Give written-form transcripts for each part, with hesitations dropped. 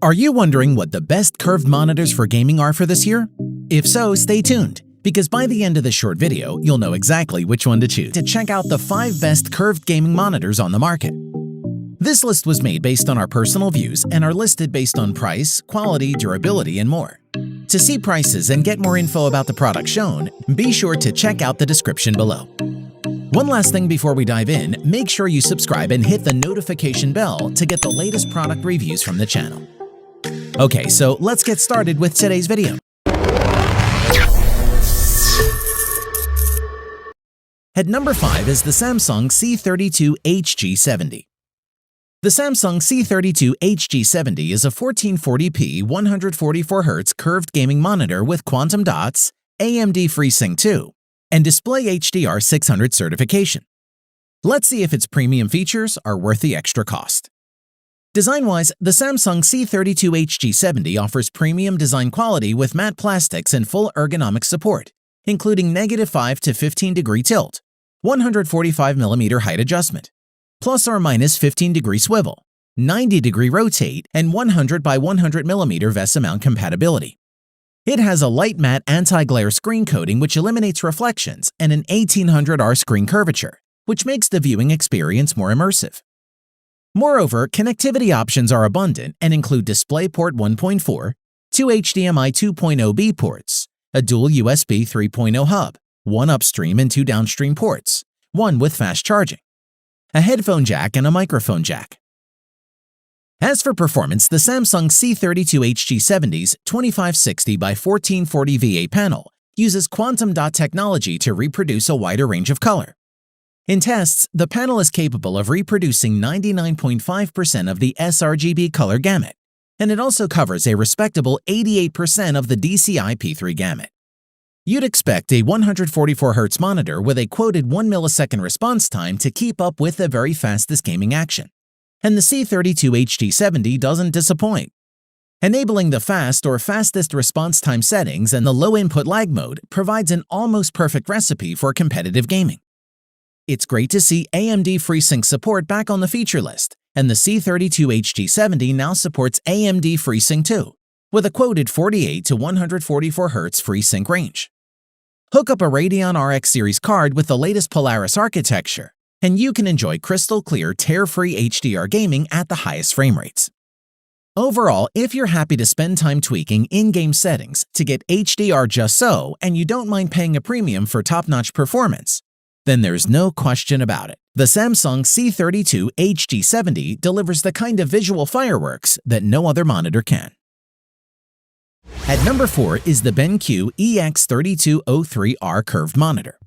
Are you wondering what the best curved monitors for gaming are for this year? If so, stay tuned, because by the end of this short video, you'll know exactly which one to choose to check out the 5 best curved gaming monitors on the market. This list was made based on our personal views and are listed based on price, quality, durability, and more. To see prices and get more info about the product shown, be sure to check out the description below. One last thing before we dive in, make sure you subscribe and hit the notification bell to get the latest product reviews from the channel. Okay, so let's get started with today's video. At number 5 is the Samsung C32 HG70. The Samsung C32 HG70 is a 1440p 144Hz curved gaming monitor with quantum dots, AMD FreeSync 2, and Display HDR 600 certification. Let's see if its premium features are worth the extra cost. Design-wise, the Samsung C32 HG70 offers premium design quality with matte plastics and full ergonomic support, including -5 to 15 degree tilt, 145mm height adjustment, plus or minus 15 degree swivel, 90 degree rotate, and 100 by 100mm VESA mount compatibility. It has a light matte anti-glare screen coating which eliminates reflections and an 1800R screen curvature, which makes the viewing experience more immersive. Moreover, connectivity options are abundant and include DisplayPort 1.4, 2 HDMI 2.0B ports, a dual USB 3.0 hub, 1 upstream and 2 downstream ports, 1 with fast charging, a headphone jack, and a microphone jack. As for performance, the Samsung C32 HG70's 2560 by 1440 VA panel uses quantum dot technology to reproduce a wider range of color. In tests, the panel is capable of reproducing 99.5% of the sRGB color gamut, and it also covers a respectable 88% of the DCI P3 gamut. You'd expect a 144Hz monitor with a quoted 1 millisecond response time to keep up with the very fastest gaming action, and the C32 HG70 doesn't disappoint. Enabling the fast or fastest response time settings and the low input lag mode provides an almost perfect recipe for competitive gaming. It's great to see AMD FreeSync support back on the feature list, and the C32 HG70 now supports AMD FreeSync 2, with a quoted 48 to 144Hz FreeSync range. Hook up a Radeon RX series card with the latest Polaris architecture, and you can enjoy crystal clear, tear-free HDR gaming at the highest frame rates. Overall, if you're happy to spend time tweaking in-game settings to get HDR just so, and you don't mind paying a premium for top-notch performance, then there's no question about it. The Samsung C32 HG70 delivers the kind of visual fireworks that no other monitor can. At number 4 is the BenQ EX3203R curved monitor.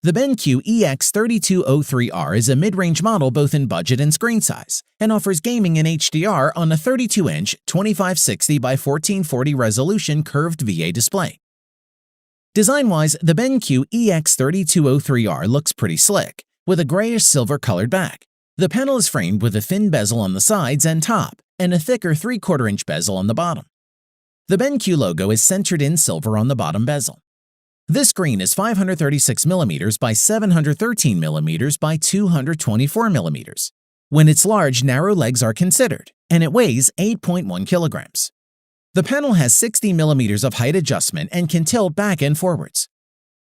The BenQ EX3203R is a mid-range model both in budget and screen size, and offers gaming in HDR on a 32-inch 2560 by 1440 resolution curved VA display. Design-wise, the BenQ EX3203R looks pretty slick, with a grayish-silver colored back. The panel is framed with a thin bezel on the sides and top, and a thicker 3/4-inch bezel on the bottom. The BenQ logo is centered in silver on the bottom bezel. This screen is 536mm by 713mm by 224mm. When it's large, narrow legs are considered, and it weighs 8.1 kilograms. The panel has 60mm of height adjustment and can tilt back and forwards.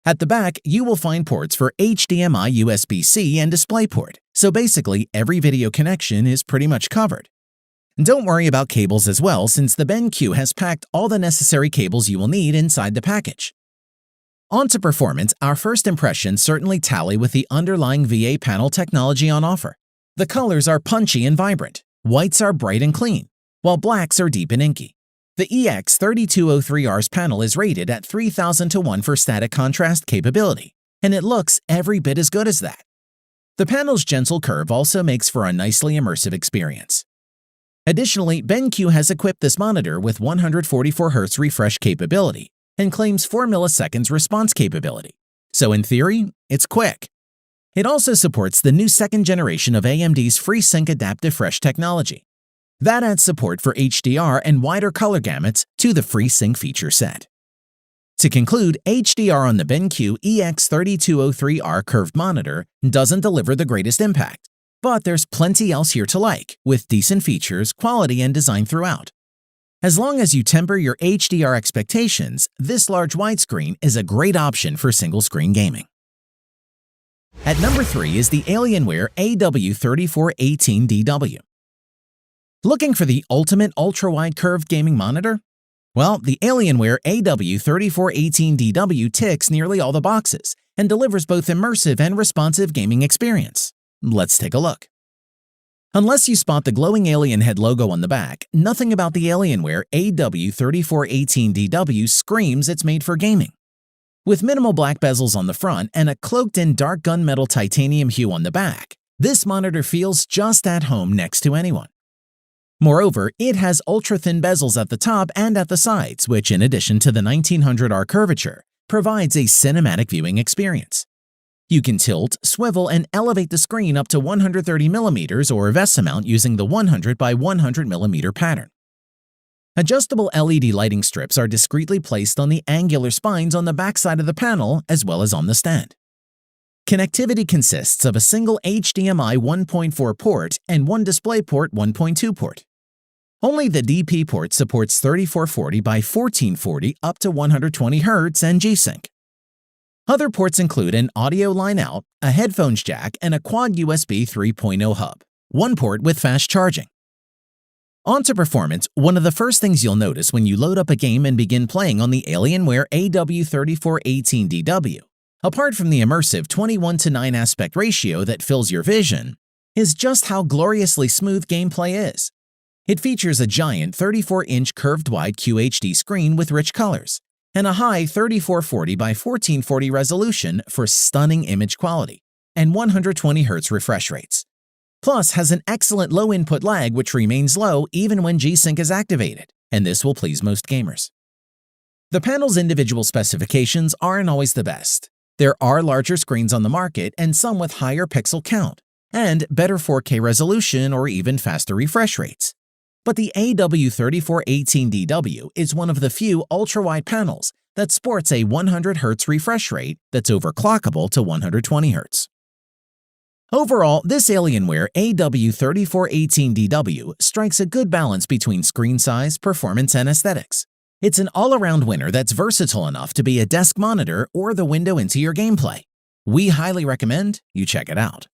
At the back, you will find ports for HDMI USB-C and DisplayPort, so basically every video connection is pretty much covered. Don't worry about cables as well, since the BenQ has packed all the necessary cables you will need inside the package. On to performance, our first impressions certainly tally with the underlying VA panel technology on offer. The colors are punchy and vibrant, whites are bright and clean, while blacks are deep and inky. The EX3203R's panel is rated at 3000:1 for static contrast capability, and it looks every bit as good as that. The panel's gentle curve also makes for a nicely immersive experience. Additionally, BenQ has equipped this monitor with 144Hz refresh capability and claims 4 milliseconds response capability, so in theory, it's quick. It also supports the new second generation of AMD's FreeSync Adaptive Fresh technology. That adds support for HDR and wider color gamuts to the FreeSync feature set. To conclude, HDR on the BenQ EX3203R curved monitor doesn't deliver the greatest impact, But there's plenty else here to like, with decent features, quality, and design throughout. As long as you temper your HDR expectations, this large widescreen is a great option for single-screen gaming. At number 3 is the Alienware AW3418DW. Looking for the ultimate ultra-wide curved gaming monitor? Well, the Alienware AW3418DW ticks nearly all the boxes and delivers both immersive and responsive gaming experience. Let's take a look. Unless you spot the glowing alien head logo on the back, nothing about the Alienware AW3418DW screams it's made for gaming. With minimal black bezels on the front and a cloaked-in dark gunmetal titanium hue on the back, this monitor feels just at home next to anyone. Moreover, it has ultra-thin bezels at the top and at the sides, which, in addition to the 1900R curvature, provides a cinematic viewing experience. You can tilt, swivel, and elevate the screen up to 130mm or VESA mount using the 100 by 100mm pattern. Adjustable LED lighting strips are discreetly placed on the angular spines on the backside of the panel as well as on the stand. Connectivity consists of a single HDMI 1.4 port and one DisplayPort 1.2 port. Only the DP port supports 3440 by 1440 up to 120 Hz and G-Sync. Other ports include an audio line out, a headphones jack, and a quad USB 3.0 hub, one port with fast charging. On to performance, one of the first things you'll notice when you load up a game and begin playing on the Alienware AW3418DW, apart from the immersive 21:9 aspect ratio that fills your vision, is just how gloriously smooth gameplay is. It features a giant 34-inch curved-wide QHD screen with rich colors, and a high 3440 by 1440 resolution for stunning image quality, and 120 Hz refresh rates. Plus has an excellent low input lag which remains low even when G-Sync is activated, and this will please most gamers. The panel's individual specifications aren't always the best. There are larger screens on the market and some with higher pixel count, and better 4K resolution or even faster refresh rates. But the AW3418DW is one of the few ultra-wide panels that sports a 100 Hz refresh rate that's overclockable to 120 Hz. Overall, this Alienware AW3418DW strikes a good balance between screen size, performance, and aesthetics. It's an all-around winner that's versatile enough to be a desk monitor or the window into your gameplay. We highly recommend you check it out.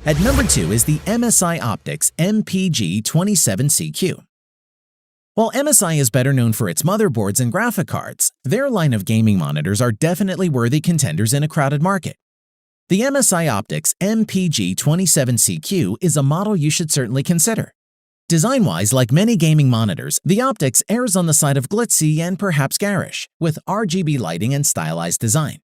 At number 2 is the MSI Optics MPG27CQ. While MSI is better known for its motherboards and graphic cards, their line of gaming monitors are definitely worthy contenders in a crowded market. The MSI Optics MPG27CQ is a model you should certainly consider. Design-wise, like many gaming monitors, the Optics errs on the side of glitzy and perhaps garish, with RGB lighting and stylized design.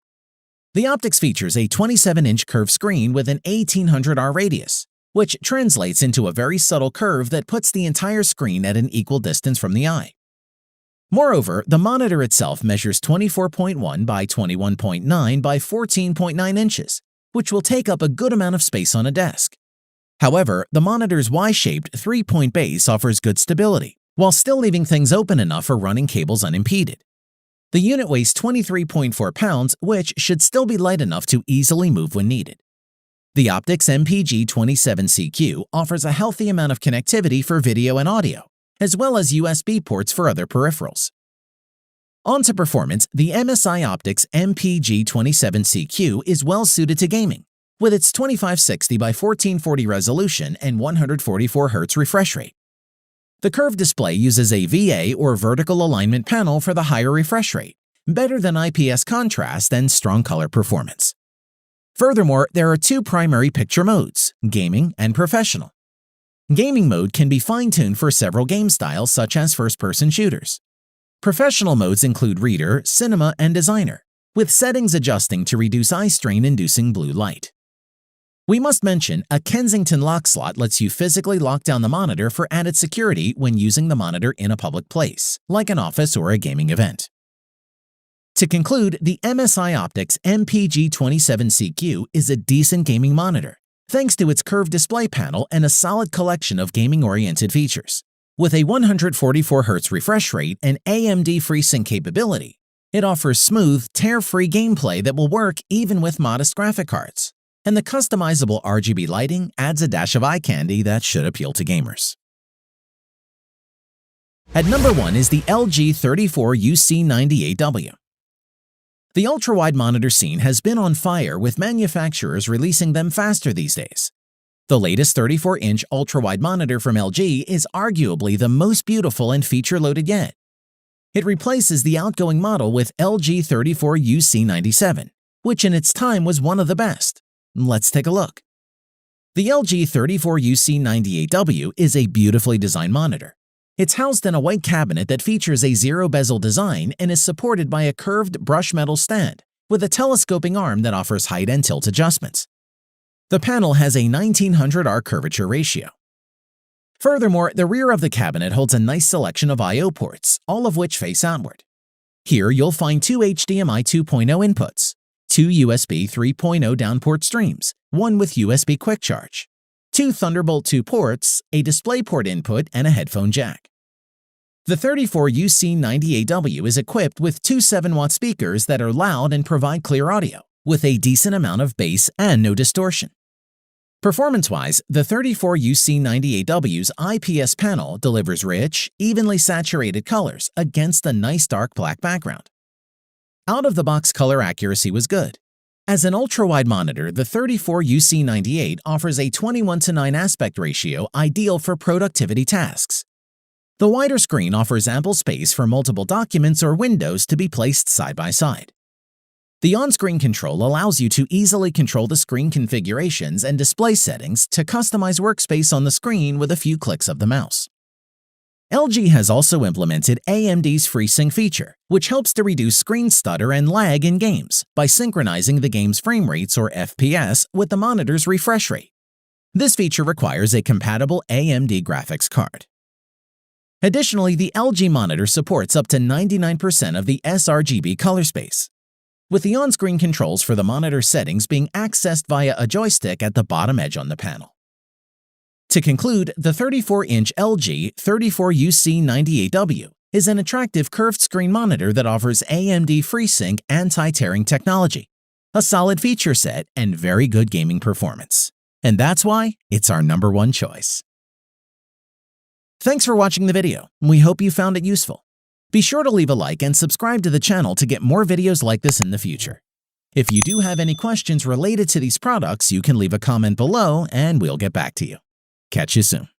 The Optics features a 27-inch curved screen with an 1800R radius, which translates into a very subtle curve that puts the entire screen at an equal distance from the eye. Moreover, the monitor itself measures 24.1 by 21.9 by 14.9 inches, which will take up a good amount of space on a desk. However, the monitor's Y-shaped 3-point base offers good stability, while still leaving things open enough for running cables unimpeded. The unit weighs 23.4 pounds, which should still be light enough to easily move when needed. The Optics MPG27CQ offers a healthy amount of connectivity for video and audio, as well as USB ports for other peripherals. On to performance, the MSI Optics MPG27CQ is well suited to gaming, with its 2560 by 1440 resolution and 144 Hz refresh rate. The curved display uses a VA or vertical alignment panel for the higher refresh rate, better than IPS contrast and strong color performance. Furthermore, there are two primary picture modes, gaming and professional. Gaming mode can be fine-tuned for several game styles such as first-person shooters. Professional modes include Reader, Cinema, and Designer, with settings adjusting to reduce eye strain-inducing blue light. We must mention, a Kensington lock slot lets you physically lock down the monitor for added security when using the monitor in a public place, like an office or a gaming event. To conclude, the MSI Optics MPG27CQ is a decent gaming monitor, thanks to its curved display panel and a solid collection of gaming-oriented features. With a 144 Hz refresh rate and AMD FreeSync capability, it offers smooth, tear-free gameplay that will work even with modest graphic cards. and the customizable RGB lighting adds a dash of eye candy that should appeal to gamers. At number 1 is the LG 34UC98W. The ultra-wide monitor scene has been on fire, with manufacturers releasing them faster these days. The latest 34-inch ultra-wide monitor from LG is arguably the most beautiful and feature-loaded yet. It replaces the outgoing model with LG 34UC97, which in its time was one of the best. Let's take a look. The LG 34UC98W is a beautifully designed monitor. It's housed in a white cabinet that features a zero-bezel design and is supported by a curved brush metal stand with a telescoping arm that offers height and tilt adjustments. The panel has a 1900R curvature ratio. Furthermore, the rear of the cabinet holds a nice selection of I/O ports, all of which face outward. Here you'll find 2 HDMI 2.0 inputs, 2 USB 3.0 downport streams, one with USB Quick Charge, 2 Thunderbolt 2 ports, a DisplayPort input, and a headphone jack. The 34UC98W is equipped with 2 7-watt speakers that are loud and provide clear audio, with a decent amount of bass and no distortion. Performance-wise, the 34UC98W's IPS panel delivers rich, evenly saturated colors against a nice dark black background. Out-of-the-box color accuracy was good. As an ultra-wide monitor, the 34UC98 offers a 21:9 aspect ratio ideal for productivity tasks. The wider screen offers ample space for multiple documents or windows to be placed side by side. The on-screen control allows you to easily control the screen configurations and display settings to customize workspace on the screen with a few clicks of the mouse. LG has also implemented AMD's FreeSync feature, which helps to reduce screen stutter and lag in games by synchronizing the game's frame rates or FPS with the monitor's refresh rate. This feature requires a compatible AMD graphics card. Additionally, the LG monitor supports up to 99% of the sRGB color space, with the on-screen controls for the monitor settings being accessed via a joystick at the bottom edge on the panel. To conclude, the 34-inch LG 34UC98W is an attractive curved screen monitor that offers AMD FreeSync anti-tearing technology, a solid feature set, and very good gaming performance. And that's why it's our number 1 choice. Thanks for watching the video. We hope you found it useful. Be sure to leave a like and subscribe to the channel to get more videos like this in the future. If you do have any questions related to these products, you can leave a comment below and we'll get back to you. Catch you soon.